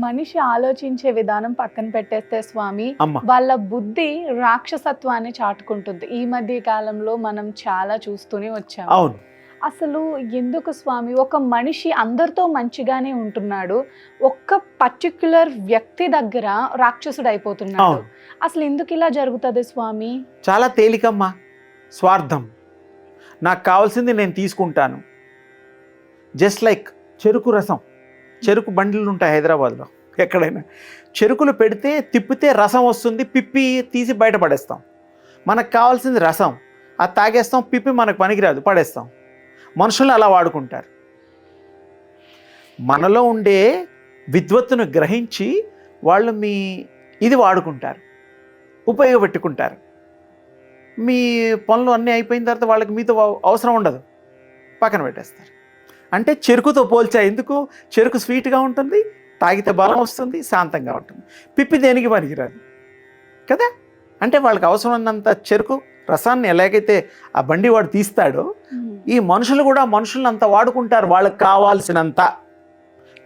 మనిషి ఆలోచించే విధానం పక్కన పెట్టేస్తే స్వామి, అమ్మ వాళ్ళ బుద్ధి రాక్షసత్వాన్ని చాటుకుంటుంది. ఈ మధ్య కాలంలో మనం చాలా చూస్తూనే వచ్చాము. అవును. అసలు ఎందుకు స్వామి ఒక మనిషి అందరితో మంచిగానే ఉంటున్నాడు, ఒక్క పర్టిక్యులర్ వ్యక్తి దగ్గర రాక్షసుడు అయిపోతున్నాడు? అవును. అసలు ఎందుకు ఇలా జరుగుతుంది స్వామి? చాలా తేలికమ్మా. స్వార్థం. నాకు కావాల్సింది నేను తీసుకుంటాను. జస్ట్ లైక్ చెరుకు రసం. చెరుకు బండిలు ఉంటాయి హైదరాబాద్లో ఎక్కడైనా. చెరుకులు పెడితే తిప్పితే రసం వస్తుంది, పిప్పి తీసి బయటపడేస్తాం. మనకు కావాల్సింది రసం, అది తాగేస్తాం, పిప్పి మనకు పనికిరాదు, పడేస్తాం. మనుషులు అలా వాడుకుంటారు. మనలో ఉండే విద్వత్తును గ్రహించి వాళ్ళు ఇది వాడుకుంటారు, ఉపయోగపెట్టుకుంటారు. మీ పనులు అన్నీ అయిపోయిన తర్వాత వాళ్ళకి మీతో అవసరం ఉండదు, పక్కన పెట్టేస్తారు. అంటే చెరుకుతో పోల్చా. ఎందుకు? చెరుకు స్వీట్గా ఉంటుంది, తాగితే బలం వస్తుంది, శాంతంగా ఉంటుంది. పిప్పి దేనికి పనికిరాదు కదా. అంటే వాళ్ళకి అవసరం ఉన్నంత చెరుకు రసాన్ని ఎలాగైతే ఆ బండి వాడు తీస్తాడో, ఈ మనుషులు కూడా మనుషులను అంత వాడుకుంటారు వాళ్ళకి కావాల్సినంత.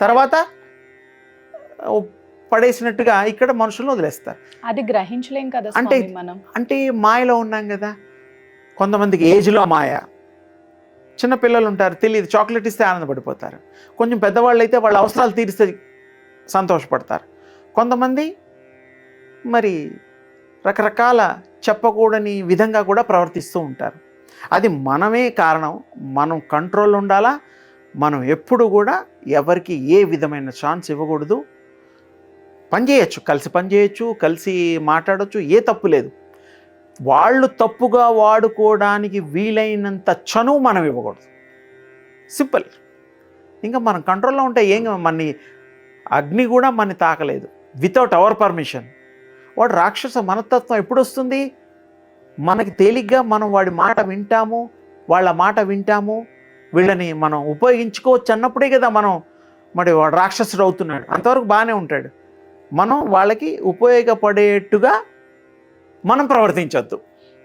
తర్వాత పడేసినట్టుగా ఇక్కడ మనుషులను వదిలేస్తారు. అది గ్రహించలేం కదా అంటే స్వామి మనం. అంటే మాయలో ఉన్నాం కదా. కొంతమందికి ఏజ్లో మాయ. చిన్న పిల్లలు ఉంటారు, తెలియదు, చాక్లెట్ ఇస్తే ఆనందపడిపోతారు. కొంచెం పెద్దవాళ్ళు అయితే వాళ్ళ అవసరాలు తీరిస్తే సంతోషపడతారు. కొంతమంది మరి రకరకాల చెప్పకూడని విధంగా కూడా ప్రవర్తిస్తూ ఉంటారు. అది మనమే కారణం. మనం కంట్రోల్ ఉండాలా. మనం ఎప్పుడు కూడా ఎవరికి ఏ విధమైన ఛాన్స్ ఇవ్వకూడదు. పనిచేయచ్చు, కలిసి పనిచేయచ్చు, కలిసి మాట్లాడచ్చు, ఏ తప్పు లేదు. వాళ్ళు తప్పుగా వాడుకోవడానికి వీలైనంత చనువు మనం ఇవ్వకూడదు. సింపుల్. ఇంకా మనం కంట్రోల్లో ఉంటే ఏం, మన అగ్ని కూడా మన తాకలేదు వితౌట్ అవర్ పర్మిషన్. వాడు రాక్షస మనస్తత్వం ఎప్పుడు వస్తుంది? మనకి తేలిగ్గా మనం వాడి మాట వింటాము, వాళ్ళ మాట వింటాము, వీళ్ళని మనం ఉపయోగించుకోవచ్చు అన్నప్పుడే కదా మనం మరి వాడు రాక్షసుడు అవుతున్నాడు. అంతవరకు బాగానే ఉంటాడు. మనం వాళ్ళకి ఉపయోగపడేట్టుగా మనం ప్రవర్తించవద్దు.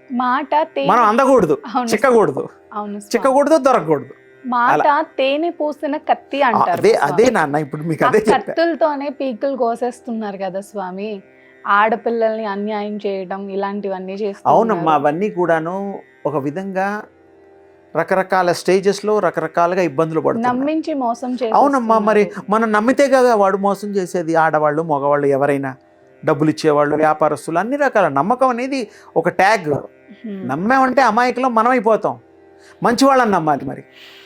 మాట మనం అందకూడదు, అవును చిక్కకూడదు, అవును స్వామి. చిక్కకూడదు, దొరకకూడదు. మాట తేనె పూసిన కత్తి అంటారు అదే స్వామి. అదే నాన్న, ఇప్పుడు మీకు ఆ అదే చెప్పా. కత్తులతోనే పీకులు కోసేస్తున్నారు కదా స్వామి. ఆడపిల్లల్ని అన్యాయం చేయడం ఇలాంటివన్నీ చేస్తున్నారు. అవునమ్మా, అవన్నీ కూడాను ఒక విధంగా రకరకాల స్టేజెస్లో రకరకాలుగా ఇబ్బందులు పడుతున్నారు. నమ్మించి మోసం అవునమ్మా, మరి చేసేస్తున్నారు. మనం నమ్మితే కదా వాడు మోసం చేసేది. ఆడవాళ్ళు, మగవాళ్ళు, ఎవరైనా, డబ్బులు ఇచ్చేవాళ్ళు, వ్యాపారస్తులు, అన్ని రకాల నమ్మకం అనేది ఒక ట్యాగ్. నమ్మామంటే అమాయకులం మనం అయిపోతాం. మంచి వాళ్ళని నమ్మాలి మరి.